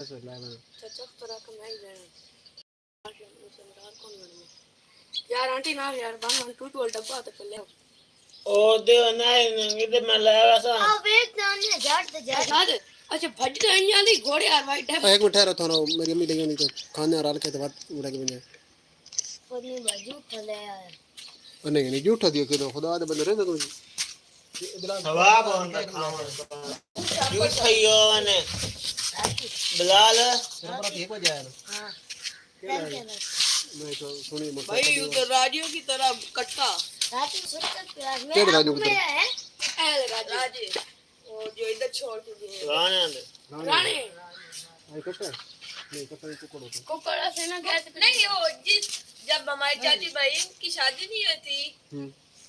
चाचा पर आकर मैं ही जाना यार आंटी ना यार बम टूट वाला डब्बा तो ले ओ दे नहीं इधर मैं लाया सा आ वेट ना जा अच्छा भज तो अन्या दी घोड़े यार भाई एक मिनट ठहरो थोड़ा मेरी अम्मी लेगी नहीं तो खाने और के बाद उड़ा के बने कोनी बाजू ठले आया नहीं झूठा दियो कि खुदा दे बंदे रहंदा कोई सवाब उनका खावन झूठ खइयो ने बिलाल एक बजे आया ना हां मैं तो सुनी भाई ये तो राजियों की तरह कट्टा रात में सुनकर प्यार में क्या राजू की है राजी वो जो इधर छोड़ के गए राणे आई कट्टा नहीं कट्टा कुकड़ा से ना गैस नहीं वो जिस जब हमारी चाची बहन की शादी नहीं हुई थी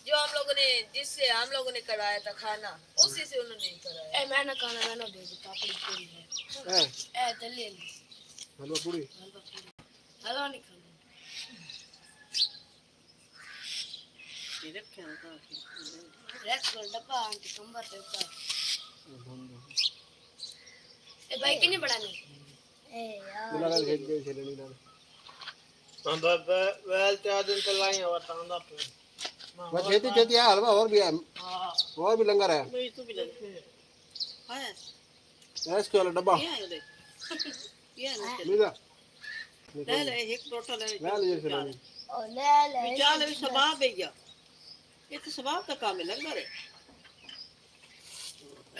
जो हम लोगों ने जिससे हम लोगों ने कराया था खाना उसी से उन्होंने नहीं कराया ए मैंने खाना मैंने दे दी पापड़ी पूरी है ए तो ले ली हलवा पूरी हलवा नहीं खाना रेक्स को डब्बा आंटी कंबर पे ऊपर ए भाई कितनी बनानी ए यार लगा के दे चले नहीं डाल हम वेल 4 दिन तो लाए और तांदा पे बस खेती खेती है हलवा और भी है और भी लंगर है मैं तो भी लगते है इसके वाला डब्बा ये लीजा ले ले एक टोटल ले ले चलो ओ ले विचार ले सबाब भैया ये तो सबाब का काम है लंगर है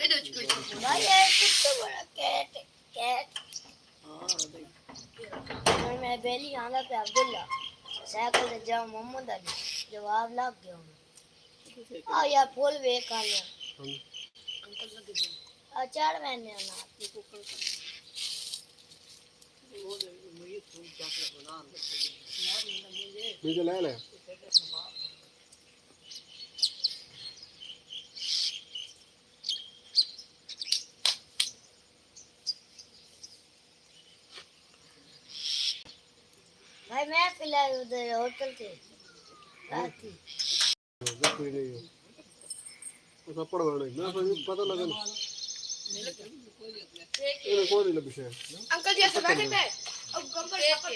ए दो चिकन भाई ये कितना बड़ा कैट हां भाई मैं बेली आंदा पे अब्दुल्ला साइकिल से जाओ मोहम्मद अली जवाब लग गया आ यार फूल वे काले अंकल लगे अचार मैंने आना आपकी कुकर वो मुझे फूल चॉकलेट बना लीजा ले ले भाई मैं फिलहाल उधर होटल थे रात थी कोई नहीं है तो पड़ गया नहीं मैं पता लगा ये कोई नहीं लबिश है अंकल जी ऐसे बैठे थे अब कंबर पर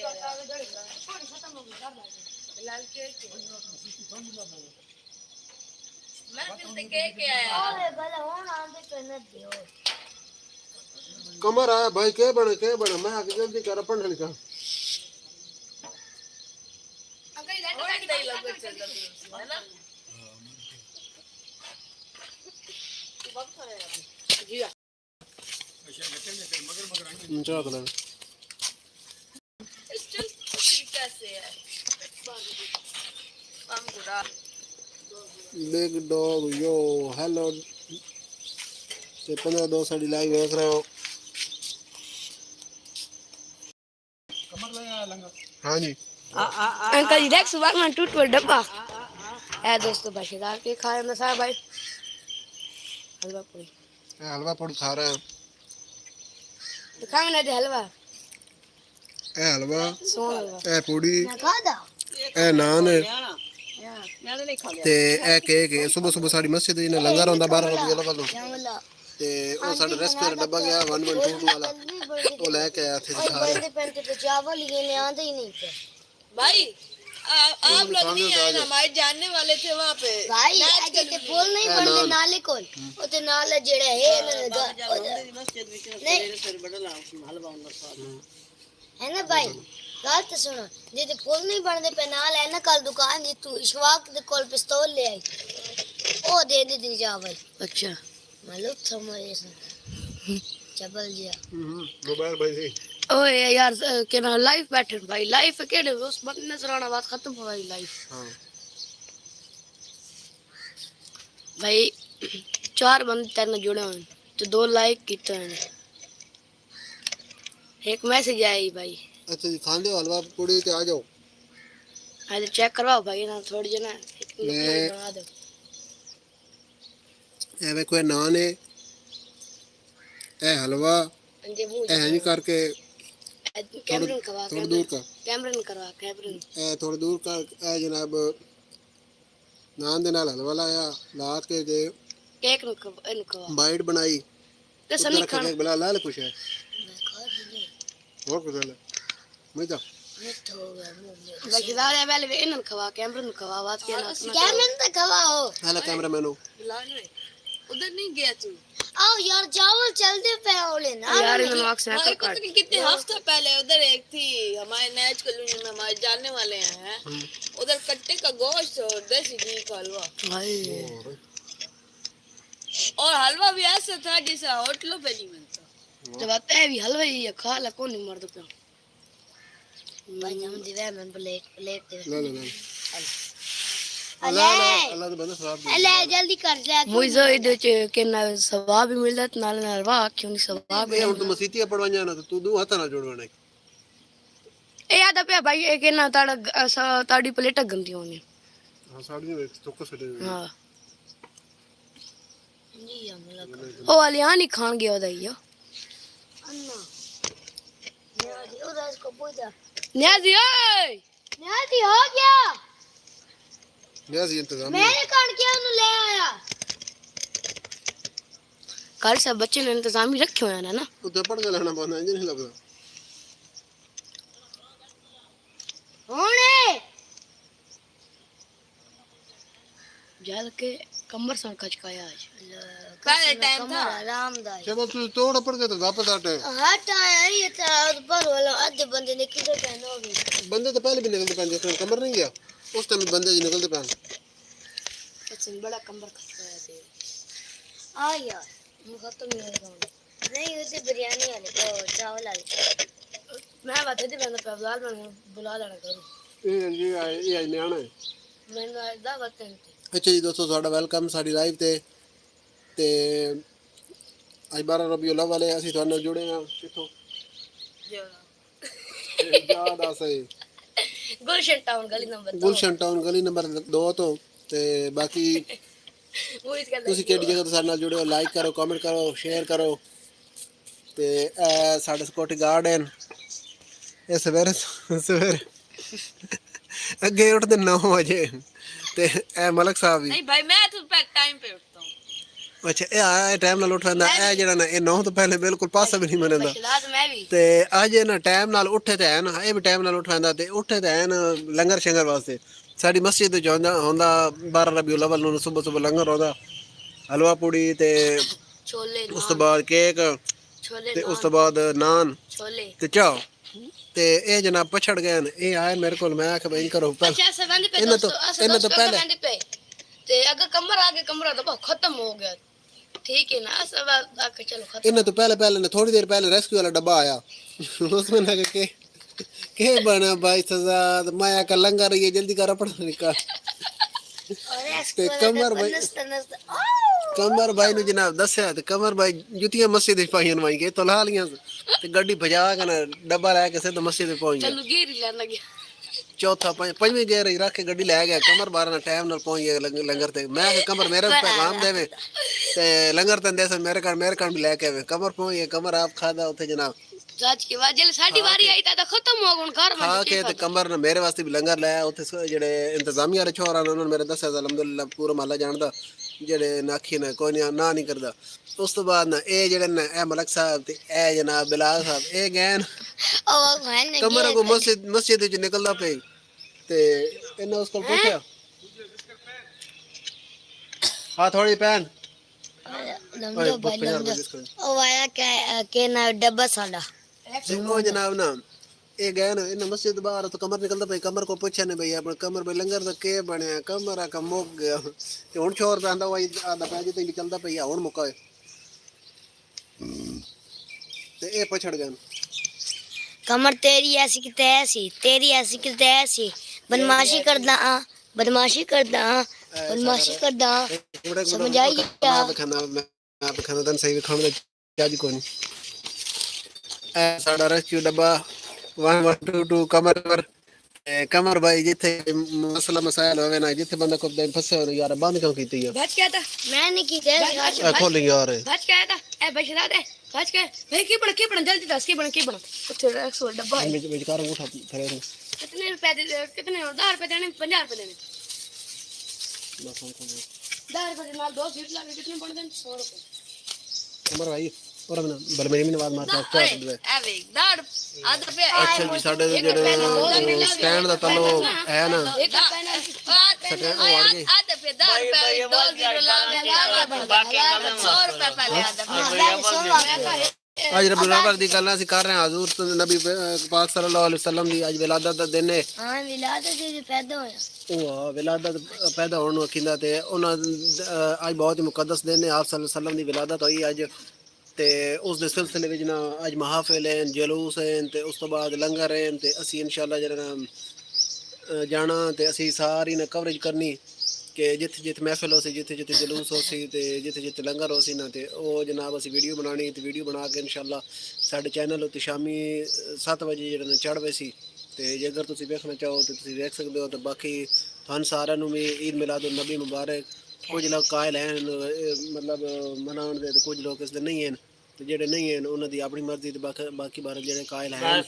खत्म हो गया लाल के मैं फिर के आया अरे भला होना आंदे तो न दियो कमर आया भाई के बने मैं आके जल्दी कर अपन लिखा अंकल इधर नहीं लग चल रहा है ना जी चाह तो कैसे है पंगुड़ा बिग डॉग यो हेलो ते 15 2 साड़ी लाइव देख रहे हो कमर लगा लंगा हां जी अंकल जी देख सुबह में टूट पड़ा डब्बा है दोस्तों बशेदार के खाए में साहब भाई हलवा पूरी खा रहे हैं तो खाए ना दे हलवा ए हलवा सोन हलवा ए पूड़ी ना खा दा ए नान यार नहीं खा ते ए केक सुबह सुबह साड़ी मस्जिद ने लंगर होंदा 12 बजे लगा दो ते ओ साडे रेस्पी डब्बा गया 112 वाला वो लेके आया थे सारे बंदे पेंटे तो चावल ये ले आंदे ही नहीं थे भाई आप लोग नहीं आए ना हमारे जानने वाले थे वहां पे भाई आज के फूल नहीं पड़ते नाले कोल ओते नाले जेड़े है ना मस्जिद विच फिर बदला हलवा है ना भाई बात तो सुनो जे फूल नहीं बनदे पे नाल है ना कल दुकान जी तू इशवाक दे कोल पिस्तौल ले आई ओ दे दी चावल अच्छा मालूम समझे चबल जिया मोबाइल भाई जी ओए यार के ना लाइव बैठे भाई लाइव केड़े उस बंद नजराना बात खत्म हो गई लाइव हां भाई 4 बंदे तेरे जुड़े हुए तो 2 लाइक कीते हैं एक मैसेज आया भाई अच्छा जी खान दो हलवा पूड़ी ते आ जाओ आज चेक करवाओ भाई ना थोड़ी जना बना दो ए वे कोई नान है ए हलवा ए नहीं करके कैमरन करवा थोड़ी दूर का कैमरन करवा कैमरन ए थोड़ी दूर का ए जनाब नान दे नाल हलवा लाया ला के दे केक नु करवा बाइट बनाई तो सनी खाना बला लाल कुछ है ਹੋਰ ਕੁਝ ਲੈ ਮੈਂ ਤਾਂ बशदार है पहले इन्हन खवा कैमरन खवा बात के ना कैमरन तो खवाओ हेलो कैमरामैन उधर नहीं गया तू आओ यार चावल चलते पे ओले ना यार इन वाक से काट कितने हफ्ते पहले उधर एक थी हमारे नेच कॉलोनी में हमारे जानने वाले हैं उधर कट्टे का गोश्त और देसी घी का हलवा और हलवा भी ऐसा था जैसा होटलों पे नहीं मिलता जब आता है भी हलवा ही खा ला कौन नहीं मरता पे भाई हम दिवे में प्लेट दे ले अल्लाह तो बंदा सवाब दे अल्लाह जल्दी कर ले मुझे इधर च के ना सवाब भी मिलदा नाल नाल वाह क्यों नहीं सवाब ए हुन तू मसीतिया पढ़वा냐 ना तू दो हाथ ना जोड़वाना ए याद पे भाई ए के ना ताड़ी प्लेट गंदी होनी हां साड़ियां में चौक से हां जी हमला ओ अलियान ही खान गया उधर यो अन्ना यार उधर इसको पूछा न्याजी ओए न्याजी हो गया न्याजी इंतजाम मैंने कान किया नु ले आया कल सब बच्चे ने इंतजाम ही रखे हुए ना उधर पढ़ के लेना पड़ना इंजन नहीं लगदा होने जल के कमर सन खचकाया आज पहले टाइम था आरामदायक जब तू तोड़ पड़ के तो वापस आटे हट आया ये था पर वाला आधे बंदे ने किधर पहना होगी बंदे तो पहले भी निकलते पहन जैसे कमर नहीं गया उस टाइम बंदे जी निकलते पहन अच्छा बड़ा कमर खचकाया थे आ यार मुझे खत्म नहीं होगा नहीं उसे बिरयानी वाले को चावल वाले मैं बात थी मैंने पबलाल में बुला लेना करूं ये न्याणा है मैंने दावत थी अच्छा जी दोस्तों ਤੁਹਾਡਾ ਵੈਲਕਮ ਸਾਡੀ ਲਾਈਵ ਤੇ ਅੱਜ 12 ਰਬੀਉਲ ਅਵਲ ਹੈ ਅਸੀਂ ਤੁਹਾਨੂੰ ਜੁੜੇ ਆ ਕਿੱਥੋਂ ਯਾਦ ਆ ਸਹੀ ਗੁਲਸ਼ਨ ਟਾਊਨ ਗਲੀ ਨੰਬਰ 2 ਗੁਲਸ਼ਨ ਟਾਊਨ ਗਲੀ ਨੰਬਰ 2 ਤੋਂ ਤੇ ਬਾਕੀ ਤੁਸੀਂ ਕਿਹੜੀ ਜਗ੍ਹਾ ਤੋਂ ਸਾਡੇ ਨਾਲ ਜੁੜੇ ਹੋ ਲਾਈਕ ਕਰੋ ਕਮੈਂਟ ਕਰੋ ਸ਼ੇਅਰ ਕਰੋ ਤੇ ਇਹ ਸਾਡੇ ਸਿਕਿਉਰਿਟੀ ਗਾਰਡ ਹਨ ਇਹ ਸਵੇਰੇ ਅੱਗੇ ਉੱਠਦੇ 9 ਵਜੇ ਤੇ ਇਹ ਮਲਕ ਸਾਹਿਬ ਵੀ नहीं भाई मैं तो टाइम पे उठता हूं अच्छा ਇਹ ਟਾਈਮ ਨਾਲ ਉੱਠਦਾ ਇਹ ਜਿਹੜਾ ਨਾ ਇਹ 9 ਤੋਂ ਪਹਿਲੇ ਬਿਲਕੁਲ ਪਾਸਾ ਵੀ ਨਹੀਂ ਮੰਨਦਾ शायद मैं भी ਤੇ ਅੱਜ ਇਹ ਨਾ ਟਾਈਮ ਨਾਲ ਉੱਠੇ ਤੇ ਹੈ ਨਾ ਇਹ ਵੀ ਟਾਈਮ ਨਾਲ ਉੱਠਦਾ ਤੇ ਉੱਠੇ ਤੇ ਹੈ ਨਾ ਲੰਗਰ ਸ਼ੰਗਰ ਵਾਸਤੇ ਸਾਡੀ ਮਸਜਿਦ ਵਿੱਚ ਹੁੰਦਾ 12 ਰਬੀਉਲ ਅਵਲ ਨੂੰ ਸਵੇਰ ਲੰਗਰ ਹੁੰਦਾ ਹਲਵਾ ਪੂੜੀ ਤੇ छोले ਉਸ ਤੋਂ ਬਾਅਦ ਕੇਕ छोले ਤੇ ਉਸ ਤੋਂ ਬਾਅਦ ਨਾਨ छोले ਤੇ ਚਾਹ ਤੇ ਇਹ ਜਨਾਬ ਪਛੜ ਗਏ ਨੇ ਇਹ ਆਏ ਮੇਰੇ ਕੋਲ ਮੈਂ ਆਖ ਬਈ ਕਰੋ ਪਹਿਲਾਂ अच्छा संबंध पे ਇਹਨਾਂ ਤੋਂ ਪਹਿਲੇ संबंध पे ते अगर कमर आगे कमरा तो खत्म हो गया ठीक है ना सब आके चलो खत्म ਇਹਨਾਂ ਤੋਂ ਪਹਿਲੇ ਨੇ ਥੋੜੀ ਦੇਰ ਪਹਿਲੇ ਰੈਸਕਿਊ ਵਾਲਾ ਡੱਬਾ ਆਇਆ उसमें ना के बना भाई सजाद माया का लंगर ये जल्दी कर अपना निकाल ते कमर भाई ने जनाब दस्या ते कमर भाई जुतियां मस्जिद च पाईयां वाई के तो ला लियां ते गड्डी भजा के ना डब्बा लेके सीधा मस्जिद च पहुंच गया चलो गिर लेने लगे चौथा पंजवीं गेर रख के गड्डी ले गया कमर 12 टाइम नाल पहुंच गया लंगर ते मैं कमर मेरे पैगाम देवे ते लंगर तन दे मेरे कान भी लेके आवे कमर पहुंच गया कमर आप खादा उथे जनाब सच की बात जल साडी बारी आई ता खत्म हो गन घर में हां के ते कमर ने मेरे वास्ते भी लंगर लाया उथे जेड़े इंतजामिया वाले छोरा ने उन्होंने मेरे दस्या अल्हम्दुलिल्लाह पूरा महल्ला जानदा जेड़े नाखी ने कोई ना नहीं करदा उस तो बाद ना ए जेड़े ने ए मलक साहब ते ए जनाब बिलाल साहब ए गैन ओ कमर को मस्जिद च निकलदा पे ते इन्हें उसको पूछा हां थोड़ी पहन ओ आया के ना डब्बा साडा ओ जनाब ना ये गए ना इन मस्जिद बाहर तो कमर निकलता भाई कमर को पूछा ने भाई अपने कमर भाई लंगर तो के बने कमर का मुक गया ते हुन छोर पैंदा वही आधा पैजे ते निकलदा भई हुन मुका ते ए पछड़ गए कमर तेरी ऐसी की ऐसी बदमाशी करदा समझ आई क्या मैं खाना तन सही खाना जाजी कोनी ए साडा रेस्क्यू डब्बा 1122 कमर भाई जिथे मसला मसाइल होवे ना जिथे बंदा को फंसे हो यार बंद क्यों कीती है बच गया था मैं नहीं की थे खोल यार बच गया था ए बचला दे बच गए भाई की पड़ जल्दी दस की पड़ कुछ रखो डब्बा मैं कार उठा खड़े कितने रुपए कितने 10 रुपए देने 50 रुपए देने 10 रुपए नाल दो सीट लाके कितने पड़ देने 100 रुपए कमर भाई और मैं बल मेरी नमाज मारता क्या कर दे ए वे दाड़ आधा पे अच्छा जी साडे जेड़े स्टैंड दा तलो है ना एक स्टैंड वो अड़ गई आधा पे दाड़ पे 2 जीरो लगा बाकी 100 रुपए पहले आधा आज रब्बुल अव्वल दी गल्लां ਅਸੀਂ ਕਰ ਰਹੇ ਹਾਂ हजूर नबी पाक सल्लल्लाहु अलैहि वसल्लम दी आज विलादत दा दिन है हां विलादत दी पैदा होया ਉਹ ਵਿਲਾਦਤ ਪੈਦਾ ਹੋਣ ਨੂੰ ਕਹਿੰਦਾ ਤੇ ਉਹਨਾਂ ਅੱਜ ਬਹੁਤ ਹੀ ਮੁਕੱਦਸ ਦਿਨ ਹੈ ਆਪ ਸੱਲੱਲਾਹੁ ਅਲੈਹਿ ਵਸੱਲਮ ਦੀ ਵਿਲਾਦਤ ਹੋਈ ਅੱਜ ਤੇ ਉਸ ਦੇ ਸਿਲਸਿਲੇ ਵਿੱਚ ਨਾ ਅੱਜ ਮਹਾਫਿਲ ਹੈ ਜਲੂਸ ਹੈ ਤੇ ਉਸ ਤੋਂ ਬਾਅਦ ਲੰਗਰ ਹੈ ਤੇ ਅਸੀਂ ਇਨਸ਼ਾਅੱਲਾ ਜਿਹੜਾ ਜਾਣਾ ਤੇ ਅਸੀਂ ਸਾਰੀ ਨਾ ਕਵਰੇਜ ਕਰਨੀ ਕਿ ਜਿੱਥੇ ਜਿੱਥੇ ਮਹਿਫਿਲ ਹੋ ਸੀ ਜਿੱਥੇ ਜਿੱਥੇ ਜਲੂਸ ਹੋ ਸੀ ਤੇ ਜਿੱਥੇ ਜਿੱਥੇ ਲੰਗਰ ਹੋ ਸੀ ਨਾ ਤੇ ਉਹ ਜਨਾਬ ਅਸੀਂ ਵੀਡੀਓ ਬਣਾਣੀ ਤੇ ਵੀਡੀਓ ਬਣਾ ਕੇ ਇਨਸ਼ਾਅੱਲਾ ਸਾਡੇ ਚੈਨਲ ਉੱਤੇ ਸ਼ਾਮੀ 7 ਵਜੇ ਜਿਹੜਾ ਚੜ੍ਹ ਪਏ ਸੀ ਤੇ ਜੇ ਅਗਰ ਤੁਸੀਂ ਵੇਖਣਾ ਚਾਹੋ ਤਾਂ ਤੁਸੀਂ ਵੇਖ ਸਕਦੇ ਹੋ ਤੇ ਬਾਕੀ ਤੁਹਾਨੂੰ ਸਾਰਿਆਂ ਨੂੰ ਵੀ ਈਦ ਮਿਲਾਦੁਨ ਨਬੀ ਮੁਬਾਰਕ ਕੁਝ ਲੋਕ ਕਾਇਲ ਹਨ ਮਤਲਬ ਮਨਾਉਣ ਦੇ ਤੇ ਕੁਝ ਲੋਕ ਇਸ ਦੇ ਨਹੀਂ ਹਨ ਤੇ ਜਿਹੜੇ ਨਹੀਂ ਹਨ ਉਹਨਾਂ ਦੀ ਆਪਣੀ ਮਰਜ਼ੀ ਤੇ ਬਾਕੀ ਬਾਰੇ ਜਿਹੜੇ ਕਾਇਲ ਹਨ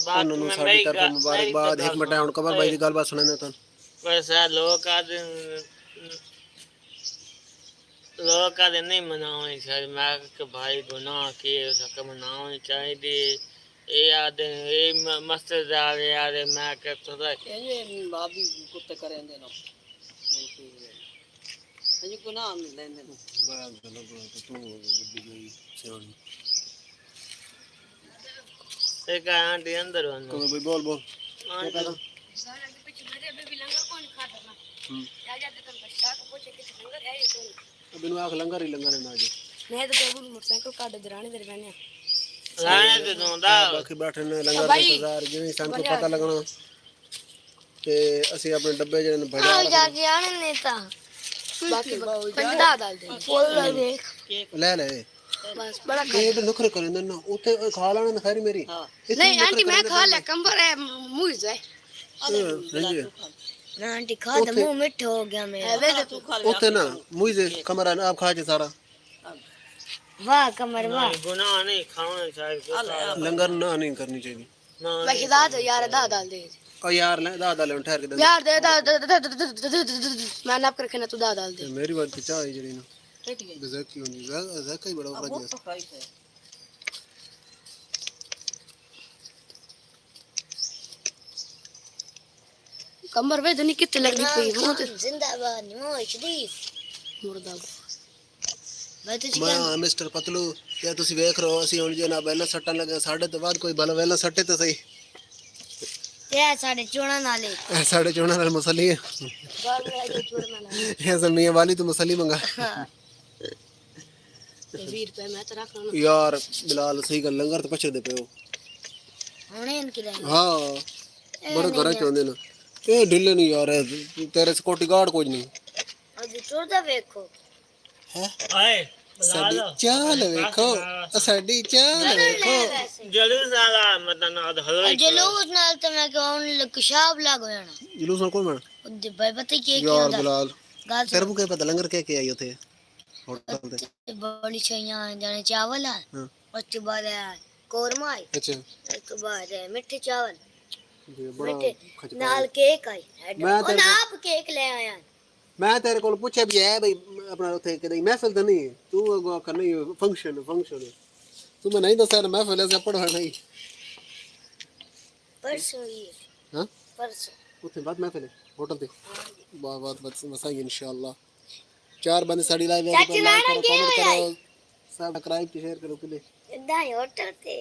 ਉਹਨਾਂ ਨੂੰ ਸਾਡੀ ਤਰਫੋਂ ਮੁਬਾਰਕਬਾਦ ਇੱਕ ਮਿੰਟ ਹੁਣ ਕਮਰ ਭਾਈ ਦੀ ਗੱਲਬਾਤ ਸੁਣਾਉਂਦਾ ਤੁਹਾਨੂੰ वैसा लोग आदि नहीं मनाने चाहिए मैं कि भाई गुनाह किए उसका मनाने चाहिए ये आदे ये मस्जिद आ रहे यार मैं कि थोड़ा ये बाबी कुत्ते करें देना ये गुनाह नहीं लेने ਬਾਤ ਗੱਲਾਂ ਤੂੰ ਵੱਡੀ ਗਈ ਸਿਆਣੀ एक आंटी अंदर वनो ਕਮਰ ਭਾਈ ਬੋਲ ਬੋਲ ਕੀ ਕਹਦਾ सारा के पीछे मेरे बेबी लंगर कौन खाता ना जा जाते तुम बच्चा को पूछे कि लंगर है ये तो ਬਿਨੂ ਆਖ ਲੰਗਰ ਹੀ ਲੰਗਰ ਹੈ ਨਾ ਜੀ मैं तो टेबल मोटरसाइकिल काट दराने दर बने लाने तो दोंदा ਬਾਕੀ ਬੈਠੇ ਨੇ ਲੰਗਰ ਦਾ ਇੰਤਜ਼ਾਰ ਜਿਵੇਂ ਸਾਨੂੰ ਪਤਾ ਲੱਗਣਾ ਤੇ ਅਸੀਂ ਆਪਣੇ ਡੱਬੇ ਜਿਹੜੇ ਨੇ ਭਜਾ जा के आने नेता बाकी पंडा डाल दे बोल देख ਲੈ ਲੈ बस बड़ा ਇਹ ਤਾਂ ਨਖਰੇ ਕਰਦੇ ਨਾ ਉੱਥੇ ਖਾ ਲੈਣਾ ਨਾ ਖੈਰੀ ਮੇਰੀ नहीं आंटी मैं खा ले कंबर है मुंह जाए ਹਾਂਜੀ ना आंटी खा दे मुंह मिठा हो गया मेरा तू खा ਉੱਥੇ ਨਾ ਮੂੰਹ ਦੇ ਕਮਰਾ ਨਾ ਆਪ ਖਾ ਕੇ ਸਾਰਾ वाह कमर वाह गुनाह नहीं खाना चाहिए ਲੰਗਰ ਨਾ ਨਹੀਂ ਕਰਨੀ ਚਾਹੀਦੀ ना मैं खिला दो यार दा डाल दे ਉਹ ਯਾਰ ਲੈ ਦਾ ਲੈ ਠਹਿਰ ਕੇ ਦੇ यार दे दा मैं नाप कर रखना तू दा डाल दे ਮੇਰੀ ਬਾਤ ਤੇ ਚਾਹ ਜਿਹੜੀ ਨਾ ठीक है ਜ਼ਕੀ ਹੁੰਦੀ ਜ਼ਕਾ ਹੀ ਬੜਾ वो ਉਪਰ तो खाई है कमर वे धनी कितने लगनी पई वो तो जिंदाबाद नो शरीफ मुर्दाबाद मैं तो ਮੈਂ ਮਿਸਟਰ ਪਤਲੂ ਇਹ ਤੁਸੀਂ ਵੇਖ ਰਹੇ ਹੋ ਅਸੀਂ ਹੁਣ ਜੇ ਨਾ ਪਹਿਲਾਂ ਸੱਟਾਂ ਲੱਗੇ ਸਾਡੇ ਤੋਂ ਬਾਅਦ ਕੋਈ ਬਲ ਪਹਿਲਾਂ ਸੱਟੇ ਤੇ ਸਹੀ ये साढ़े चोड़ा नाले ਇਹ ਸਾਡੇ ਚੋਣਾਂ ਨਾਲ ਮਸਲੀ ਹੈ बाल में जो चोड़ा नाले ਇਹ ਜ਼ਮੀਨ ਵਾਲੀ ਤੋਂ ਮਸਲੀ ਮੰਗਾ 20 रुपए मैं तो रख लूं ਯਾਰ ਬਿਲਾਲ ਸਹੀ ਗੱਲ ਲੰਗਰ ਤੇ ਪਛੜਦੇ ਪਏ ਹੋ होने इनकी रहने ਹਾਂ ਬੜਾ ਘਰਾਂ ਚ ਆਉਂਦੇ ਨੇ ਇਹ ਢਿੱਲੇ ਨਹੀਂ ਯਾਰ ਤੇਰੇ ਸਿਕਿਉਰਟੀ ਗਾਰਡ ਕੁਝ ਨਹੀਂ और जो चोड़ा देखो ਹੈ आए ਸਾਡੀ ਚਾਲ ਵੇਖੋ ਸਾਡੀ ਚਾਲ ਵੇਖੋ जलूस आला मतलब ना हलवे जलूस नाल तो मैं कहूं कुशाब लग जाना ਜਲੂਸ ਨਾਲ ਕੌਣ ਬਣ उदे भाई पता ही क्या ਯਾਰ होता ਬਿਲਾਲ गाल ਤੇਰੇ ਨੂੰ ਕੀ ਪਤਾ ਲੰਗਰ ਕੇ ਆਈ ਉੱਥੇ ਹੋਟਲ ਤੇ बड़ी छैया जाने चावल है ਹਾਂ उसके बाद है कोरमा है ਅੱਛਾ उसके बाद है मिठे चावल ਜੀ ਬੜਾ मिठे नाल केक आई मैं और तेरे आप केक ले आया ਮੈਂ ਤੇਰੇ ਕੋਲ ਪੁੱਛਿਆ ਵੀ ਹੈ ਬਈ ਆਪਣਾ ਉੱਥੇ ਕਿਤੇ ਮਹਿਫਿਲ ਤਾਂ ਨਹੀਂ ਤੂੰ ਅਗਵਾ ਕਰਨੀ ਫੰਕਸ਼ਨ ਤੂੰ ਮੈਂ ਨਹੀਂ ਦੱਸਿਆ ਨਾ ਮਹਿਫਿਲ ਐਸੇ ਪੜਵਾ ਨਹੀਂ परसों ही ਹਾਂ परसों ਉੱਥੇ ਬਾਅਦ ਮਹਿਫਿਲ ਹੋਟਲ ਤੇ ਬਹੁਤ ਮਸਾਈ ਇਨਸ਼ਾਅੱਲਾ ਚਾਰ ਬੰਦੇ ਸਾਡੀ ਲਾਈਵ ਵੇਖ ਕੇ ਲਾਈਕ ਕਰੋ ਕਮੈਂਟ ਕਰੋ ਸਬਸਕ੍ਰਾਈਬ ਤੇ ਸ਼ੇਅਰ ਕਰੋ ਕਿਲੇ दाई होटल थे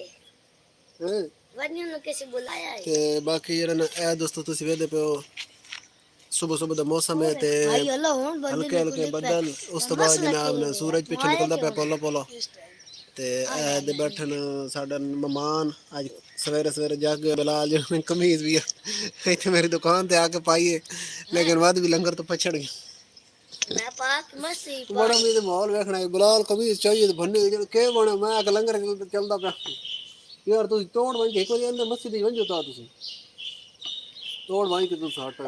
ਹਾਂ वन्य ने कैसे बुलाया है ਤੇ ਬਾਕੀ ਜਿਹੜਾ ਨਾ ਇਹ ਦੋਸਤੋ ਤੁਸੀਂ ਵੇਖਦੇ ਪਏ ਹੋ ਸੁਬਹ ਸੁਬਹ ਦਾ ਮੌਸਮ ਹੈ ਤੇ भाई अल्लाह होन बंदे ਹਲਕੇ ਹਲਕੇ ਬੱਦਲ ਉਸ ਤੋਂ ਬਾਅਦ ਜਨਾਬ ਨੇ ਸੂਰਜ ਪਿੱਛੇ ਨਿਕਲਦਾ ਪਿਆ ਪੋਲਾ ਪੋਲਾ ਤੇ ਇਹ ਦੇ ਬੈਠਣ ਸਾਡਾ ਮਹਿਮਾਨ ਅੱਜ ਸਵੇਰੇ ਸਵੇਰੇ ਜਾ ਕੇ ਬਿਲਾਲ ਜੀ ਨੇ ਕਮੀਜ਼ ਵੀ ਇੱਥੇ ਮੇਰੀ ਦੁਕਾਨ ਤੇ ਆ ਕੇ ਪਾਈਏ ਲੇਕਿਨ ਬਾਅਦ ਵੀ ਲੰਗਰ ਤੋਂ ਪਛੜ ਗਿਆ मैं पाक मस्ती ਬੜਾ ਵੀ ਤੇ ਮਾਹੌਲ ਵੇਖਣਾ ਹੈ ਬਿਲਾਲ ਕਮੀਜ਼ ਚਾਹੀਏ ਤੇ ਬੰਨੇ ਜਿਹੜੇ ਕੇ ਬਣਾ ਮੈਂ ਆ ਕੇ ਲੰਗਰ ਚੱਲਦਾ ਪਿਆ ਯਾਰ ਤੁਸੀਂ ਤੋੜ ਵੰਜ ਇੱਕ ਵਾਰੀ ਅੰਦਰ ਮਸਜਿਦ ਦੀ ਵੰਜੋ ਤਾਂ ਤੁਸੀਂ ਤੋੜ ਵੰਜ ਕੇ ਤੂੰ ਸਾਟ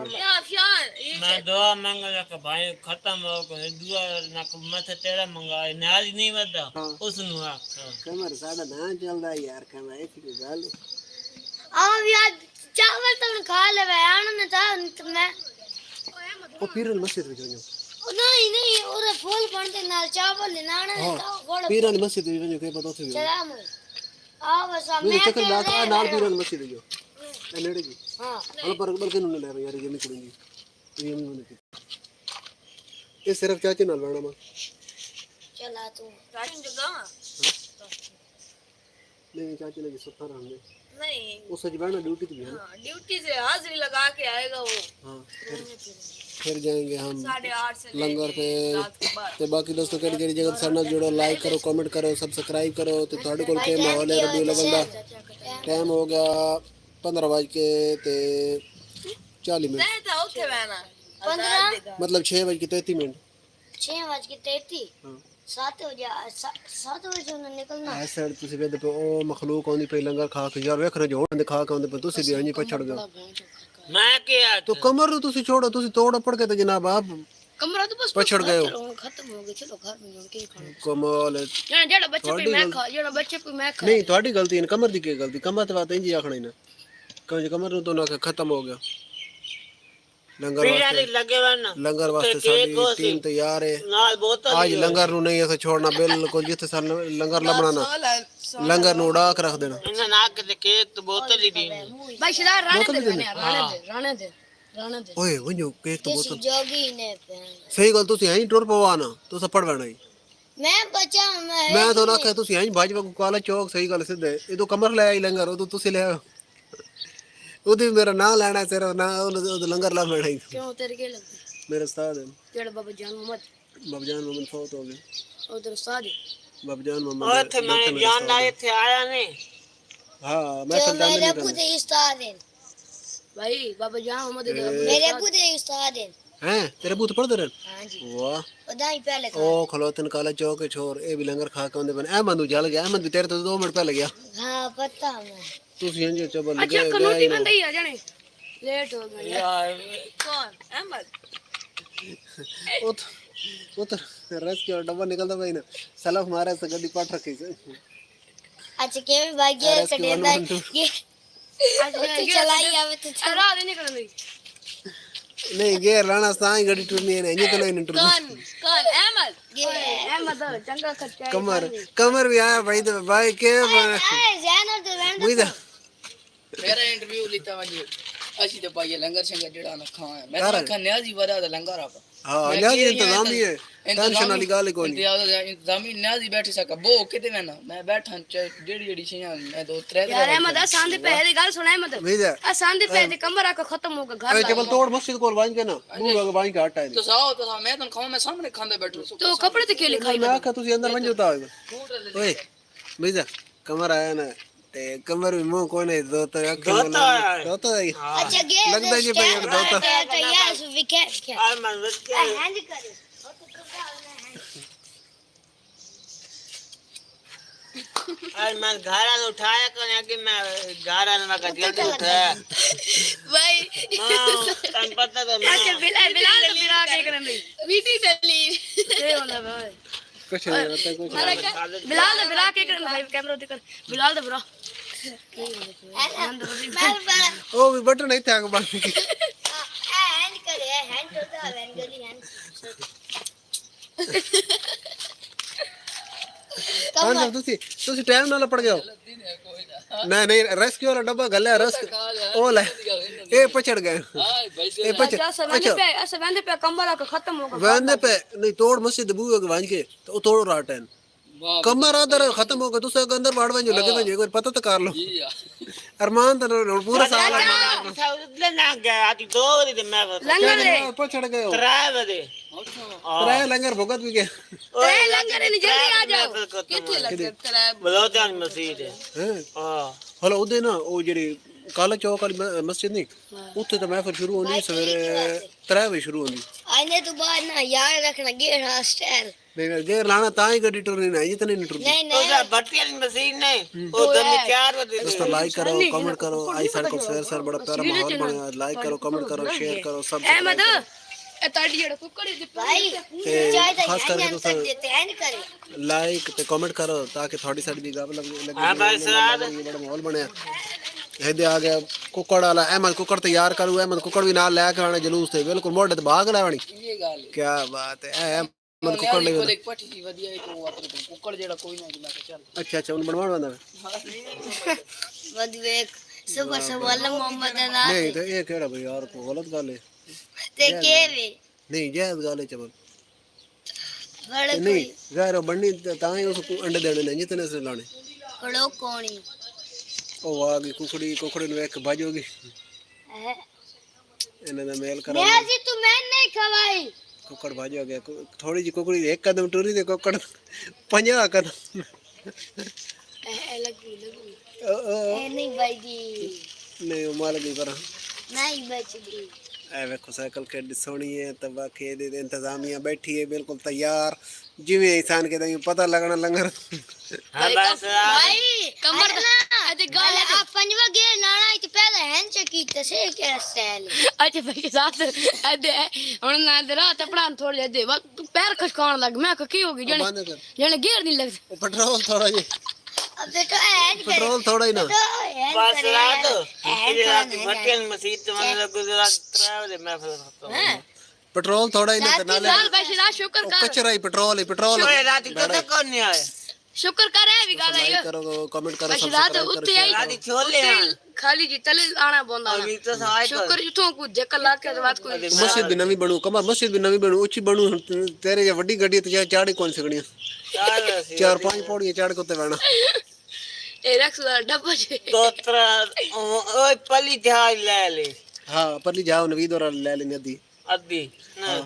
मैं दुआ मंगला कि भाई खत्म हो गए दुआ ना मथे तेरा मंगाए नाल ही नहीं वदा उस नु आख ਕਮਰ ਸਾਡਾ ਨਾ ਚੱਲਦਾ ਯਾਰ ਕਮਰ ਇਹ ਕੀ ਗੱਲ अब यार चावल तो खा ले आने था मैं ਉਹ ਪੀਰਨ ਮਸਜਿਦ ਵਿੱਚ ਵੰਜੋ नहीं नहीं और फूल बनते नाल चावल नाना हाँ गोड़ पीरानी मस्जिद भी वञो के पता थी सलाम आ बस मेरे मैं चक्कर लाता नाल पीरानी मस्जिद जो ए नेड़े जी हां हल पर बल्कि नहीं ले रहे यार ये नहीं करूंगी ये नहीं होने ये सिर्फ चाची नाल बैठना मैं चला तू राशन जगह नहीं चाची ने सुथा रहने नहीं वो सच बैठना ड्यूटी थी है हाँ ड्यूटी से हाजिरी लगा के आएगा वो हाँ फिर जाएंगे हम 8:30 से लंगर पे रात के बाद ਤੇ ਬਾਕੀ ਦੋਸਤੋ ਕਿਹੜੀ ਕਿਹੜੀ ਜਗ੍ਹਾ ਸਾਡੇ ਨਾਲ ਜੁੜੋ ਲਾਈਕ ਕਰੋ ਕਮੈਂਟ ਕਰੋ ਸਬਸਕ੍ਰਾਈਬ ਕਰੋ ਤੇ ਤੁਹਾਡੇ ਕੋਲ ਕੀ ਮਾਹੌਲ ਹੈ ਰਬੀਉਲ ਅਵਲ ਦਾ ਟਾਈਮ ਹੋ ਗਿਆ 15:40 ਮਿੰਟ नहीं था उठे बहना 15 मतलब 6:33 मिनट 6:33 हाँ 7 बजे 7 बजे उन्हें निकलना ਐਸ ਸਾਈਡ ਤੁਸੀਂ ਵੇਖਦੇ ਪਏ ਉਹ ਮਖਲੂਕ ਆਉਂਦੀ ਪਈ ਲੰਗਰ ਖਾ ਕੇ ਯਾਰ ਵੇਖ ਰਹੇ ਜੋ ਹੁੰਦੇ ਖਾ ਕੇ ਆਉਂਦੇ ਪਏ ਤੁਸੀਂ ਵੀ ਇੰਜ ਪਛੜ ਗਏ मैं क्या तो कमर ਨੂੰ ਤੁਸੀਂ ਛੋੜੋ ਤੁਸੀਂ ਤੋੜ ਪੜ ਕੇ ਤੇ ਜਨਾਬ ਆਪ कमरा तो बस पछड़ गए हो। खत्म हो गए चलो घर में जाओ के खाना ਕਮਾਲ ਹੈ जेड़ा बच्चे पे मैं खा जेड़ा बच्चे पे मैं खा ਨਹੀਂ ਤੁਹਾਡੀ ਗਲਤੀ ਹੈ ਕਮਰ ਦੀ ਕੀ ਗਲਤੀ ਕਮਰ ਤੇ ਬਾਤ ਇੰਜ ਹੀ ਆਖਣਾ ਹੀ ਨਾ ਕਿਉਂ ਕਮਰ ਨੂੰ ਤੋਂ ਨਾ ਖਤਮ ਹੋ ਗਿਆ ਲੰਗਰ पीड़ा ਵਾਸਤੇ लगे वरना ਲੰਗਰ ਵਾਸਤੇ ਸਾਡੀ ਟੀਮ ਤਿਆਰ ਹੈ नाल बोतल आज लंगर ਨੂੰ ਨਹੀਂ ਅਸੀਂ ਛੋੜਨਾ ਬਿਲਕੁਲ ਜਿੱਥੇ ਸਾਨੂੰ ਲੰਗਰ ਲੱਭਣਾ ਨਾ ਲੰਗਰ ਨੂੰ ਉਡਾ ਕੇ ਰੱਖ ਦੇਣਾ इन्हें नाक के केक तो बोतल ही दी भाई सीधा राणे बोतल दे भी राणे दे ਓਏ ਵੰਜੋ ਕੇਕ ਤੋਂ किसी ਬੋਤਲ जोगी ने पहन ਸਹੀ ਗੱਲ ਤੁਸੀਂ ਐਂ ਟੁਰ ਪਵਾ ਨਾ ਤੂੰ ਸੱਪੜ ਬਣਾ ਹੀ मैं बचा ਮੈਂ ਤਾਂ ਨਾ ਆਖਿਆ ਤੁਸੀਂ ਐਂ ਬਾਜ ਵਾਂਗੂ ਕਾਲਾ ਚੌਕ ਸਹੀ ਗੱਲ ਸਿੱਧੇ ਇਹ ਤੋਂ ਕਮਰ ਲੈ ਆਈ ਲੰਗਰ ਉਹ ਤੁਸੀਂ ਲੈ ਆਓ ਉਹਦੇ ਮੇਰਾ ਨਾਂ ਲੈਣਾ ਤੇਰਾ ਨਾਂ ਉਹ ਲੰਗਰ ਲਾ ਲੈਣਾ क्यों तेरे के लगते ਮੇਰੇ ਉਸਤਾਦ ਹੈ जेड़ा बाबा जान मोहम्मद ਬਾਬਜਾਨ ਮੁਹੰਮਦ ਫੌਤ ਹੋ ਗਏ उधर उस्ताद ਬਾਬਜਾਨ और ਮੁਹੰਮਦ थे मैं जान ना थे आया नहीं ਹਾਂ ਮੈਂ जो समझा मेरे नहीं खुद उस्ताद हैं भाई बाबा जान मोहम्मद मेरे खुद उस्ताद हैं हैं तेरे बूत पढ़ दे हां जी वाह बधाई पहले ओ खलोतन काला चौक के छोर ए भी लंगर खा के आंदे बन अहमद नु जल गया अहमद भी तेरे तो 2 मिनट पहले गया हां पता मैं तू इंजे चबल अच्छा कनोटी में दई आ जाने लेट हो गए यार कौन अहमद वो तो रस के डब्बा निकलता भाई ना सलफ मारे से गड्डी पाट रखी से अच्छा के भाई ये कटेदा ये आज चलाई आवे तो चला दे निकल नहीं नहीं गे राणा साई गड्डी टूरनी है नहीं तो नहीं टूरनी कौन अहमद ये अहमद चंगा खर्चा कमर कमर भी आया भाई तो भाई के ज़ैनब तो वैन मुझे मेरा इंटरव्यू लेता वजी अच्छी तो पाइए लंगर शंगर जड़ा ना खाए मैं तो खाने न्याजी वरा दा लंगर आप हां न्याजी इंतजाम ही है टेंशन वाली गाल कोई नहीं इंतजामी न्याजी बैठी सका बो किते मैं ना मैं बैठा जेड़ी जेड़ी चीज़ां मैं दो त्रै यार अहमद सांदे पहले गल सुनाए मत मुझे सांदे पहले कमरा का खत्म हो गया घर ए केवल तोड़ मस्जिद कोल वांज के ना मुंह लग वांज के हटा है तो साओ मैं तो खाऊं मैं सामने खांदे बैठो तो कपड़े तो के लिखाई मैं आखा तुसी अंदर वंज होता ओए मुझे कमर आया ना ते कमर में मुंह कोने दो तो अखियों धोता है। धोता है अच्छा गे लगता है ये भाई धोता तो यार विकेट क्या और मन बच के हैंड कर और मैं घारा उठाया कोने कि मैं घारा ना का जल्दी उठाया भाई तन पता तो अच्छा बिलाल तो बिरा के करन नहीं वीटी दलील ये वाला भाई कुछ नहीं होता कुछ बिलाल तो बिरा के करन भाई कैमरा दिख बिलाल तो बिरा ओ भी बटन नहीं था बात की हैंड करे हैंड तो वैन गली हैंड हां जब तुसी टाइम ना पड़ गए नहीं नहीं रेस्क्यू वाला डब्बा गले रस ओ ले ए पछड़ गए ए पछड़ अच्छा ऐसे वंदे पे कमरा का खत्म हो गया वंदे पे नहीं तोड़ मस्जिद बुए के वांज के तो तोड़ राटन कमर आदर खत्म हो गया तुसे अंदर बाड़ वंज लगे वंज एक बार पता तो कर लो अरमान तो पूरा साल उधर ना गया आती दो बजे मैं लंगर दे पछड़ गए हो 3 बजे त्रै लंगर भुगत भी गए त्रै लंगर ने जल्दी आ जाओ किथे लगे तेरा बलोचान मस्जिद है हैं हां हलो उदे ना ओ जेडी काला चौक वाली मस्जिद नहीं उत्थे तो महफिल शुरू होनी सवेरे 3 बजे शुरू होनी आने तो बाद ना याद रखना गेट हॉस्टल नहीं गेर लाना ताई गड्डी टुरनी नहीं इतने नहीं टुरनी नहीं उधर भट्टियां मस्जिद नहीं उधर 4 बजे दोस्तों लाइक करो कमेंट करो आई साइड को शेयर बड़ा प्यारा माहौल बना लाइक करो कमेंट करो शेयर करो सब अहमद ए ताड़ी जेड़ा कुकर दे भाई चाय तो खास करके हैंड कर देते हैंड करे लाइक ते कमेंट करो ताकि थोड़ी साड़ी दी गप लगे हां भाई साहब बड़ा माहौल बनया हेदे आ गया कुकड़ वाला अहमद कुकड़ तैयार करू अहमद कुकड़ भी नाल लेके आने जुलूस ते बिल्कुल मोढ़े ते भाग लावणी ਗੱਲ ਕੀ ਬਾਤ ਹੈ ਮਨ ਕੋਲ ਕੁੱਕੜ ਲਈ ਕੋਲ ਇੱਕ ਪੱਠੀ ਸੀ ਵਧੀਆ ਇੱਕ ਉਹ ਆਪਣੇ ਕੋਲ ਕੁੱਕੜ ਜਿਹੜਾ ਕੋਈ ਨਾ ਮੈਂ ਕਿਹਾ ਚੱਲ ਅੱਛਾ ਅੱਛਾ ਉਹਨੂੰ ਬਣਵਾਉਣਾ ਬੰਦਾ ਵਦਵੇਕ ਸੁਬਹ ਸੁਬਹ ਮੁਹੰਮਦ ਨਾ ਨਹੀਂ ਤੇ ਇਹ ਕਿਹੜਾ ਬਈ ਯਾਰ ਕੋਈ ਗਲਤ ਗੱਲ ਹੈ ਤੇ ਕਿਵੇਂ ਨਹੀਂ ਜਾਇਜ਼ ਗੱਲ ਹੈ ਚਬਲ ਬੜੇ ਨਹੀਂ ਗੈਰ ਬਣਨੀ ਤਾਂ ਹੀ ਉਸ ਅੰਡੇ ਦੇਣੇ ਨੇ ਜਿਤਨੇ ਸੇ ਲਾਣੇ ਕੋੜੋ ਕੋਣੀ ਉਹ ਆ ਗਈ ਕੁਕੜੀ ਨੂੰ ਵੇਖ ਭਾਜੋਗੀ ਹੈ ਇਹਨਾਂ ਦਾ ਮੇਲ ਕਰਾ ਮੈਂ ਜੀ ਤੂੰ ਮੈਂ ਨਹੀਂ ਖਵਾਈ ਕੁੱਕੜ ਭਾਜ ਹੋ ਗਿਆ ਥੋੜੀ ਜਿਹੀ ਕੁਕੜੀ ਇੱਕ ਕਦਮ ਟੁਰੀ ਤੇ ਕੁੱਕੜ 50 ਕਦਮ ਇਹ ਲੱਗੀ ਇਹ ਨਹੀਂ ਬਚਦੀ ਨਹੀਂ ਉਹ ਮਾਲ ਗਈ ਪਰ ਨਹੀਂ ਬਚਦੀ ਐ ਵੇਖੋ ਸਾਈਕਲ ਕਿੱਡੀ ਸੋਹਣੀ ਹੈ ਤੇ ਬਾਕੀ ਇਹਦੇ ਇੰਤਜ਼ਾਮੀਆਂ ਬੈਠੀ ਹੈ ਬਿਲਕੁਲ ਤਿਆਰ ਜਿਵੇਂ ਇਨਸਾਨ ਕੇ ਤਾਂ ਪਤਾ ਲੱਗਣਾ ਲੰਗਰ ਹਾਂ ਬਸ ਭਾਈ ਕਮਰ ਅਤੇ ਗੱਲ ਆ ਪੰਜਵਾ ਗੇਰ ਨਾਣਾ ਇੱਥੇ ਪਹਿਲਾਂ ਹੈਂ ਚੱਕੀ ਤੇ ਸੇ ਕਿਹੜਾ ਸਟਾਈਲ ਅੱਛਾ ਭਾਈ ਸਾਥ ਅਦੇ ਹੁਣ ਨਾ ਦੇ ਰਾਤ ਪੜਾਂ ਥੋੜ ਲੈ ਦੇ ਪੈਰ ਖਸ਼ਕਾਉਣ ਲੱਗ ਮੈਂ ਕਿ ਕੀ ਹੋ ਗਈ ਜਣੇ ਬੰਦ ਕਰ ਜਣੇ ਗੇਰ ਨਹੀਂ ਲੱਗਦਾ ਉਹ ਪੈਟਰੋਲ ਥੋੜਾ ਜਿਹਾ ਅਬੇ ਤਾਂ ਐ ਪੈਟਰੋਲ ਥੋੜਾ ਹੀ ਨਾ ਬਸ ਰਾਤ ਇਹ ਰਾਤ ਮੱਟੀਆਂ ਮਸਜਿਦ ਤੇ ਮਨ ਲੱਗੂ ਰਾਤ ਤਰਾ ਦੇ ਮੈਂ ਫਿਰ ਖਤਮ ਪੈਟਰੋਲ ਥੋੜਾ ਹੀ ਨਾ ਤੇ ਨਾਲੇ ਨਾਲ ਭਾਈ ਦਾ ਸ਼ੁਕਰ ਉਹ ਕਰ ਕਚਰਾ ਹੀ ਪੈਟਰੋਲ ਓਏ ਰਾਤ ਕਦੋਂ ਕੋਣ ਨਹੀਂ ਆਇਆ ਸ਼ੁਕਰ ਕਰ ਇਹ ਵੀ ਗੱਲ ਲਾਈਕ ਹੈ ਕਰੋ ਕਮੈਂਟ ਕਰੋ ਭਾਈ ਰਾਤ ਸਬਸਕ੍ਰਾਈਬ ਉੱਤੇ ਕਰੋ ਆਈ ਰਾਤ ਛੋਲੇ ਆ ਖਾਲੀ ਜੀ ਤਲੇ ਆਣਾ ਬੋਂਦਾ ਅਭੀ ਤਾਂ ਸਾਇ ਸ਼ੁਕਰ ਜਿੱਥੋਂ ਕੁਝ ਜੱਕ ਲਾ ਕੇ ਬਾਅਦ ਕੋਈ ਮਸਜਿਦ ਵੀ ਨਵੀਂ ਬਣੂ ਕਮਰ ਮਸਜਿਦ ਵੀ ਨਵੀਂ ਬਣੂ ਉੱਚੀ ਬਣੂ ਹੁਣ ਤੇਰੇ ਜੇ ਵੱਡੀ ਗੱਡੀ ਤੇ ਚਾੜੇ ਕੌਣ ਸਕਣੀਆਂ ਚਾਰ ਪੰਜ ਪੌੜੀਆਂ ਚਾੜ ਕੇ ਉੱਤੇ ਬਹਿਣਾ ਇਹ ਰੱਖ ਦਾ ਡੱਬਾ ਜੇ ਤੋਤਰਾ ਓਏ ਪਲੀ ਜਹਾਜ਼ ਲੈ ਲੈ ਹਾਂ ਪਰਲੀ ਜਾਓ ਨਵੀਦ ਔਰ ਲੈ ਲੈਣੀ ਅੱਧੀ ਅੱਧੀ ਨਾ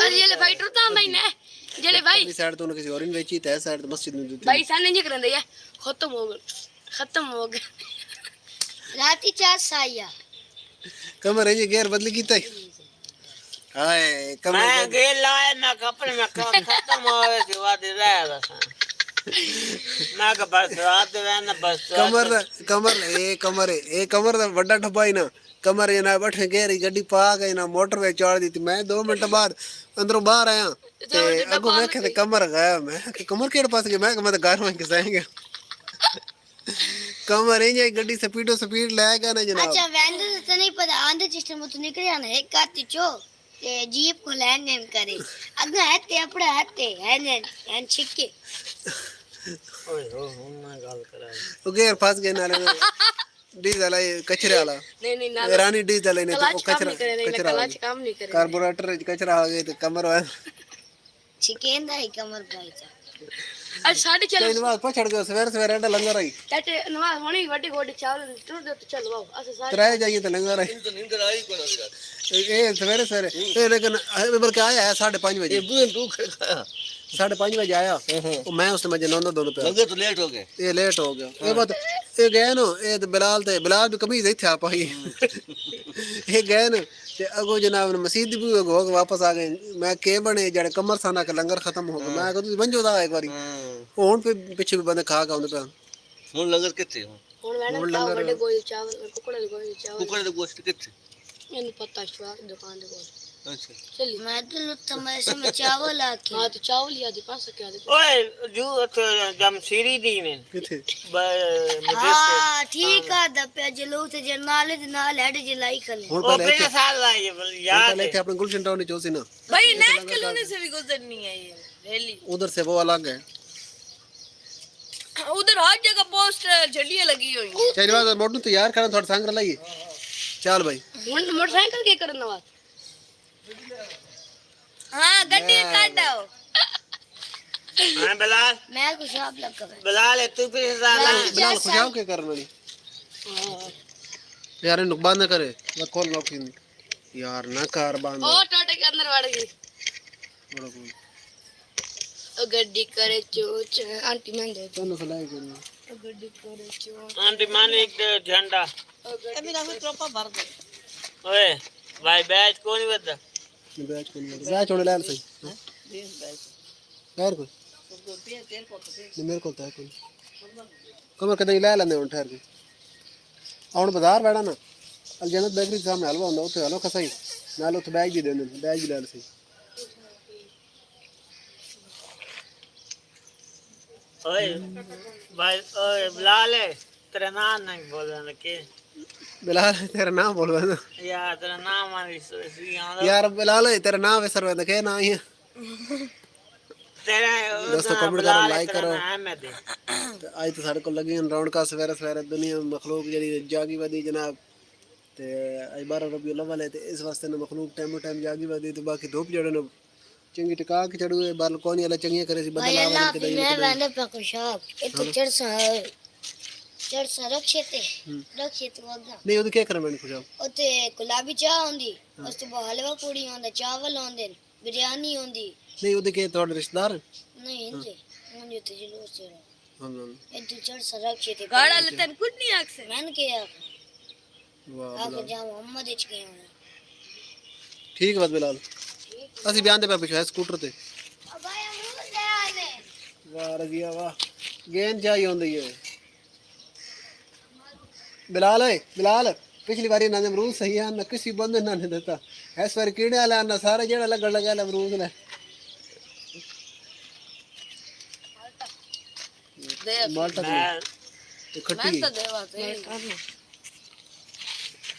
ਅਰੇ ਇਹ ਫਾਈਟਰ ਤਾਂ ਆਂਦਾ ਹੀ ਨਾ ਜਿਹੜੇ ਭਾਈ ਪਰਲੀ ਸਾਈਡ ਤੋਂ ਉਹਨੇ ਕਿਸੇ ਹੋਰ ਨੇ ਵੇਚੀ ਤੇ ਸਾਈਡ ਤੇ ਮਸਜਿਦ ਨੂੰ ਦਿੱਤੀ ਭਾਈ ਸਾਨੇ ਜੀ ਕਰੰਦੇ ਆ ਖਤਮ ਹੋ ਗਿਆ ਰਾਤੀ ਚਾਰ ਸਾਇਆ ਕਮਰ ਇਹ ਗੇਰ ਬਦਲੀ ਕੀਤਾ ਹਾਏ ਕਮਰ ਮੈਂ ਗੇ ਲਾਇਆ ਮੈਂ ਕੱਪੜੇ ਮੈਂ ਖਤਮ ਹੋਵੇ ਸੀ ਵਾਦੇ ਰਹਿ ਦਾ ਮੈਂ ਕਿ ਬਸ ਰਾਤ ਵੇਨ ਬਸ ਇਹ ਕਮਰ ਦਾ ਵੱਡਾ ਠੱਬਾ ਹੀ ਨਾ ਕਮਰ ਇਹ ਨਾ ਬੈਠੇ ਗੇਰੀ ਗੱਡੀ ਪਾ ਕੇ ਨਾ ਮੋਟਰ ਵਿੱਚ ਚਾੜ ਦਿੱਤੀ ਮੈਂ 2 ਮਿੰਟ ਬਾਅਦ ਅੰਦਰੋਂ ਬਾਹਰ ਆਇਆ ਤੇ ਅੱਗੋਂ ਵੇਖਿਆ ਤੇ ਕਮਰ ਗਿਆ ਮੈਂ ਕਿ ਕਮਰ ਕਿਹੜੇ ਪਾਸੇ ਗਿਆ ਮੈਂ ਤਾਂ ਘਰ ਵਾਂ ਕਿਸਾਂ ਗਿਆ कमर है गड्डी स्पीड लाएगा ना जनाब। अच्छा वेंदे तो नहीं पता आंधे सिस्टम तो निकल जाना एक काती चो ते जीप को लैंड एंड करे अगर हते अपने हते एंड छिके ओए हो मैं गल करा ओ गेर फंस गए नाले में डीजल है कचरे वाला नहीं ना रानी डीजल है तो कचरा कलाच काम नहीं करे कार्बोरेटर कचरा हो गए तो कमर वाला छिकेंदा है कमर भाई सा आज साढ़े चल नमाज पछड़ गयो सवेरे एंड लंगर आई चाटे नमाज होनी वड्डी गोडी चावल टूट दे तो चल वाओ ऐसे सारे त्रै जाइए तो लंगर आई तो नींद आई कोना ए सवेरे ए लेकिन बल्कि आया है 5:30 बजे बुन तू खाया 5:30 बजे आया और मैं उस समय जनों दोनों पे लगे तो लेट हो गए ये लेट हो गया ये बात ये गए ना ये तो बिलाल भी कमीज ही था पाई ये गए ना ते अगो जनाब ने मस्जिद भी हो वापस आ गए मैं के बने जड़े कमर साना का लंगर खत्म हो गया मैं कहूं बंजो दा एक बारी हुन पे पीछे भी बंदे खा के आंदे पे हुन लंगर किथे हो हुन मैंने वड्डे गोई चावल कुकड़े दे गोई चावल कुकड़े दे गोश्त किथे इन पता शुआ दुकान दे कोल अच्छा चली मैं तो लुत्ता मैं समय चावल आके हां तो चावल या दे पास क्या दे ओए जू जमशीरी दी ने किथे हां ठीक है दपे जलो ते जनाले दे नाल हेड जलाई खले हुन ओ पहले पे साल लाए याद पहले थे अपने गुलशन टाउन चौसी ना भाई नेक कॉलोनी से भी गुजरनी है ये रैली उधर से वो अलग है उधर हर जगह पोस्टर झंडियां लगी हुई हैं चल बात मोटू तैयार करना थोड़ा संग लाइए चल भाई हुन मोटरसाइकिल के करना बात हां गड्डी काट दो हां बिलाल मैं कुछ आप लग कर बिलाल तू पे साल बिलाल खुशाव के करना नहीं यार इन बंद न करे मैं कॉल लॉक नहीं यार ना कार बंद ओ टोटे के अंदर वड़ गई बड़ा कौन ओ गड्डी करे चोच आंटी मन दे दोनों सलाई करो ओ गड्डी करे चोच आंटी माने एक झंडा अभी ना फिर ट्रोपा भर दे ओए भाई बैच कौन बता बैच कौन बैच होने लाल सही देख बैठ यार कोई तो तेल को नहीं मेरे को तो है कोई कमर कदे ले लेंदे हुन ठहर के आउण बाजार बैठा ना अल जन्नत बेकरी के सामने हलवा हुंदा उथे हलो खसाई नाल उथे बैग भी देंदे बैग भी ले ले सही ओए भाई ओए बिलाल तेरा नाम नहीं बोलने के बिलाल तेरा नाम बोल बंदा यार तेरा नाम आनी सी आंदा यार बिलाल तेरा नाम है सर के ना ही तेरा दोस्तों कमेंट करो लाइक करो अहमद है ते आज तो सारे को लगी रौनक सवेरे सवेरे दुनिया मखलूक जी जागी बदी जनाब ते आज 12 रबीउल अव्वल है ते इस वास्ते ने मखलूक टाइम टाइम जागी बदी तो बाकी धूप जड़े ने चंगी टिका के चढ़ू बाल कोनी वाला चंगी करे सी भाई बदला अल्लाह के भी मैं वंदे पे खुशाब इतो चढ़ सा रखते वगा नहीं ओदे क्या करे मैंने खुश ओते गुलाबी चाह होंदी उस तो हलवा पूड़ी होंदा चावल होंदे बिरयानी होंदी नहीं ओदे के थोड़े रिश्तेदार नहीं हिंदे मुझे तो जुलूस चढ़ा हां इतो चढ़ सा रखते गाड़ा लेते कुछ नहीं आख से मैंने किया वाह आके जा मोहम्मद इच गए ठीक बात बिलाल असि बयान दे पे पिछे स्कूटर ते अब भाई अमरूद ले आने वाह रजिया वाह गेंद चाहिए होंदी है बिलाल है बिलाल पिछली बारी ना अमरूद सही है ना किसी बंदे ना ने देता इस बार कीड़े वाला ना सारे जेड़ा लगन लगा अमरूद ले दे माल्टा मैं तो खट्टी मैं तो देवा दे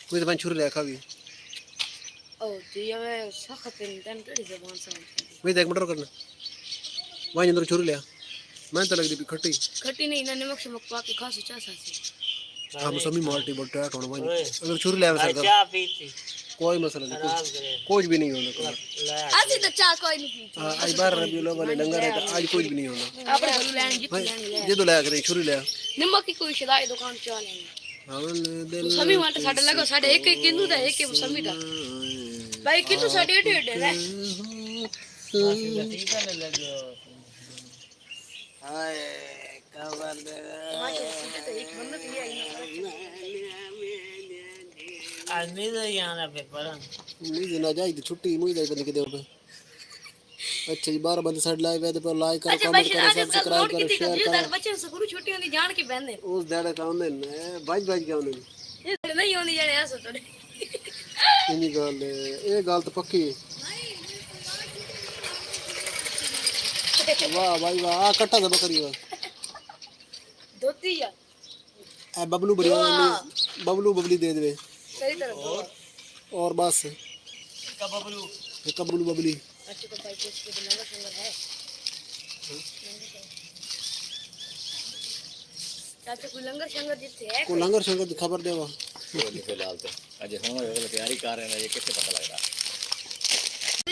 कोई तो छुरी ले खावी ओ जी हमें सख्त इंतन कड़ी जबान से वही देख मटर करना वहीं अंदर छुरी ले मैं तो लग रही खट्टी खट्टी नहीं ना नमक शमक पा के खासो चा सासी हम सभी माल्टी बट्टा होना वहीं अगर छुरी ले सर चाय पीती कोई मसला नहीं खराब करे कुछ भी नहीं होना ले असि तो चाह कोई नहीं पीती आज 12 रबीउल अव्वल लंगर है तो आज कुछ भी नहीं होना अपने घर लैन जितनी लैन ले जे तो ले करे छुरी ले नमक की कोई शदाई दुकान चा लेंगे हाँ दिल सभी वाटे साडे लगो साडे एक एक किंदू दा एक एक समी दा भाई किंदू साडे एडे एडे रे हाय कवर दे आदमी तो यहाँ पे पढ़न मुझे ना जाए छुट्टी मुझे जाए बंद के दे पे अच्छा जी 12 बंद साइड लाइव है तो लाइक करो कमेंट करो सब्सक्राइब करो शेयर करो बच्चे स्कूल छुट्टी होंदी जान के बहने उस दाड़े का होंदे ने बाज के होंदे ये नहीं होंदी जाने ऐसा तो इन्हीं गल ये गल तो पक्की है वाह भाई वाह आ कट्टा दे बकरी वाह धोती या ए बबलू बिरयानी बबलू बबली दे दे सही तरह और बस कबबलू कबलू बबली अच्छे को भाई कुछ के लंगर संगर है चाचा कोई लंगर संगर जिथे है को लंगर संगत की खबर देवा फिलहाल तो अजय हम तैयारी कर रहे हैं ये कैसे पता लग रहा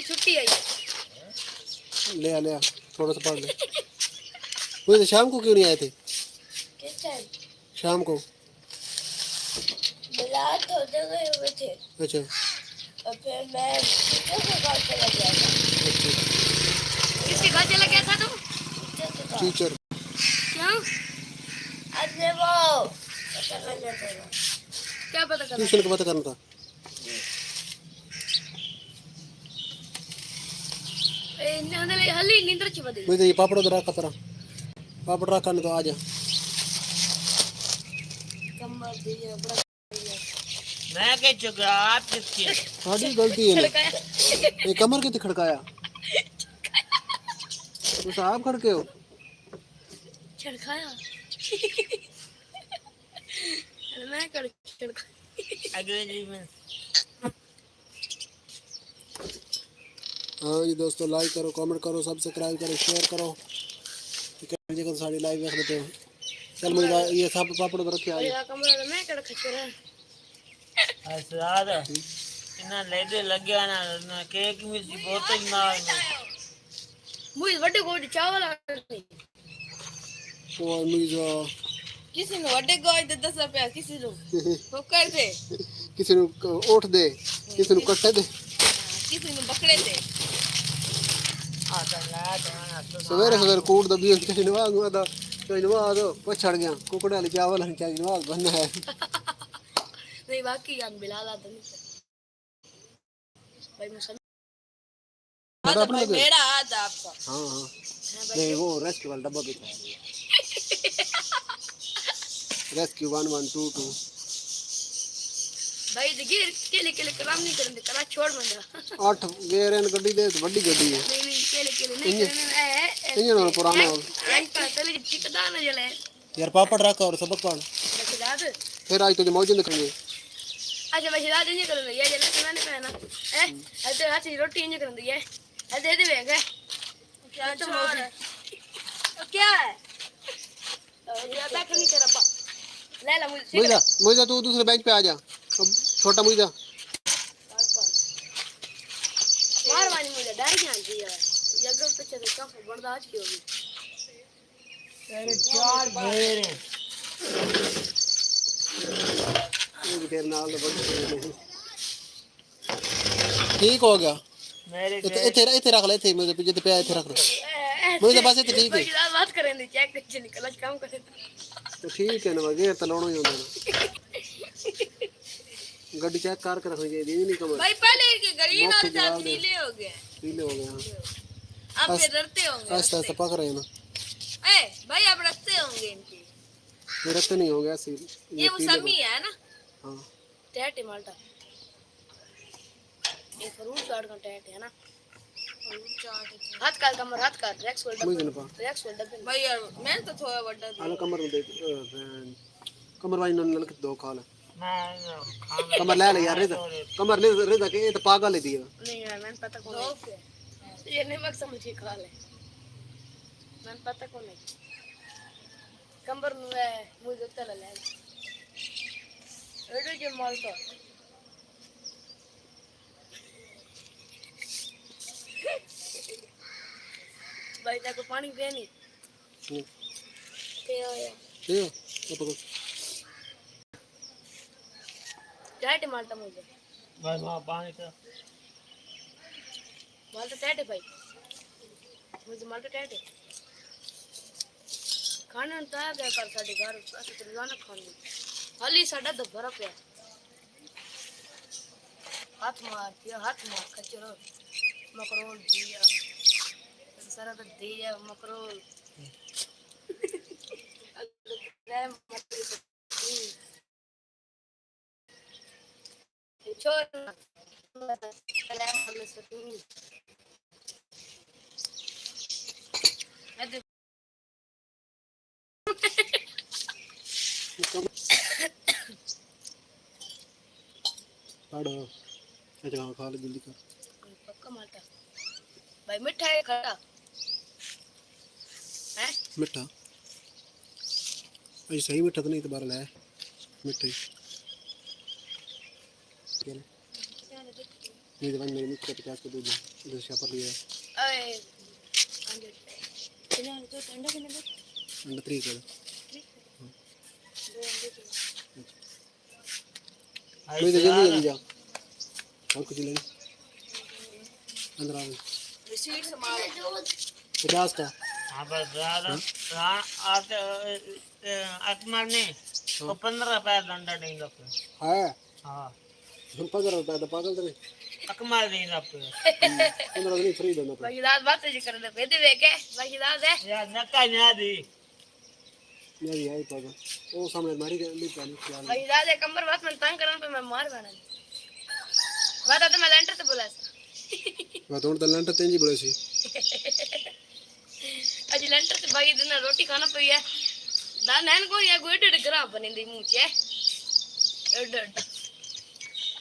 छुट्टी आई ले आ थोड़ा सा पढ़ ले वो तो शाम को क्यों नहीं आए थे किस टाइम शाम को बिलाल तो उधर गए हुए थे अच्छा और फिर मैं टीचर के पास चला गया था किसके घर चला गया था तू टीचर क्यों अरे वो पता लग गया था क्या पता कर ट्यूशन का पता करना था ए नंदले हली नींदर च बदल मुझे ये पापड़ उधर रखा पापड़ रखा नहीं तो आ जा कमर दिए बड़ा मैं के चुका आप किसके साड़ी गलती है ना ये कमर के खड़काया तो साहब खड़के हो छड़खाया मैं कर छड़खा अंग्रेजी में हाँ जी दोस्तों लाइक करो कमेंट करो सब्सक्राइब करो शेयर करो जगह साड़ी लाइव देख लेते हो चल मुझे ये सब पापड़ उधर रखे आए मेरा कमरा तो मैं कर खचरा असराद इना लेदे लग गया ना केक मिर्ची बहुत ही मार मुझे बड़े गोडी चावल आ गई और मुझे किसी ने वड्डे गोई दे 10 रुपया किसी नु वो कर दे किसी ने ओठ दे किसी ने कट्टे दे किसी ने बकरे दे आता ला जाना तो सवेरे सवेरे कूड़ दबी चाहिए नवाज हुआ था तो नवाज पछड़ गया कुकड़ा ले चावल चाहिए नवाज बनना है नहीं बाकी यार बिलाल आ नहीं भाई मुसलमान आधा भाई मेरा आधा आपका हाँ हाँ नहीं वो रेस्क्यू वाला डब्बा भी था रेस्क्यू 1122 भाई देखिए केले काम नहीं करने करा छोड़ मंदरा 8 गेयर इन गड्डी दे बड़ी गड्डी है नहीं केले नहीं करने इंजन और पुराना हो आई पता नहीं चिकदा ना जले यार पापड़ रखा और सबक पान रख दाद फिर आज तुझे मौज दिखाएंगे। अच्छा मैं शिदा नहीं कर रही है जरा मैंने पहना है अरे हाथ की रोटी नहीं कर रही है दे दे बेग क्या तो क्या है ये बैठ नहीं तेरा बा ले ला मुझे मुझे तू दूसरे बेंच पे आ जा। अब छोटा मुझे मार मानी मुझे डर गया जी यार ये अगर पीछे से काफी बर्दाश्त की होगी तेरे 4 घेर हैं। ये तेरे नाल ठीक हो गया। मेरे इथे रख ले, इथे मुझे पीछे पे इथे रख ले मुझे बस इथे ठीक है। शिदा बात करें दी चेक कर निकल काम करे तो ठीक है ना वगे तलोणो ही होंदा गड्डी चेक कर के रखनी चाहिए नहीं कमर भाई पहले की गरीब और साथ नीले हो गए पीले हो गए। अब फिर डरते होंगे आस्ते आस्ते पक रहे हैं ना। ए भाई अब रखते होंगे इनके मेरा तो नहीं हो गया ऐसे ये मौसमी है ना। हां टैट माल्टा ये फ्रूट चाट का टैट है ना हाथ काल कमर हाथ काल रेक्स वर्ल्ड मुझे ना पा रेक्स वर्ल्ड भाई यार मैं तो थोड़ा बड़ा आलो कमर में दे कमर वाली नल के दो खा ले मैं खाना कमर ले ले यार रिदा कमर ले रिदा के ये तो पागल है दिया नहीं यार मैंने पता कौन है ये नमक समझ के खा ले मैंने पता कौन है कंबर नुए मुझे तल ले एडो जे माल्टा भाई तेरे को पानी पिया नहीं पिया यार ये तो पकड़ टैट माल्टा मुझे भाई वहाँ पानी का माल्टा टैट है भाई मुझे माल्टा टैट है खाने तो आ गया पर साढ़े घर ऐसे तो रोजाना खाने हाली साढ़ा दबरा पे हाथ मार कचरो मकरोल दिया सारा तो दिया मकरोल छोड़ पड़ो अच्छा खा ले जल्दी कर पक्का माल्टा भाई मिठा है खट्टा है मिठा ऐसा ही मिठा तो नहीं तो बार लाया मिठा ही ये जवान मेरे मित्र 50 को दे दो दूसरा पर लिया अरे कितना तो ठंडा कितना दे अंडा 3 कर मुझे जल्दी जा और कुछ लेंगे अंदर आओ रिसीट संभालो 50 का हाँ बस ज़्यादा आते अकमर ने वो 15 रुपए दंडा नहीं लगता है हाँ हम 15 रुपए तो पागल तो नहीं अकमर नहीं लगता 15 नहीं फ्री देना भाई दाद बात जी कर ले बेटे बेके भाई दाद है यार नक्का नहीं दी मेरी आई पागल ओ सामने मारी के ले पानी ख्याल भाई दाद है कंबर बात में तंग करन पे मैं मार बना बात तो मैं लेंटर से बोला मैं तो लंट तेंजी बड़े सी अजी लेंटर से भाई दिन रोटी खाना पई है दा नैन को या गोइड ग्राम बने दी मुंह चे एड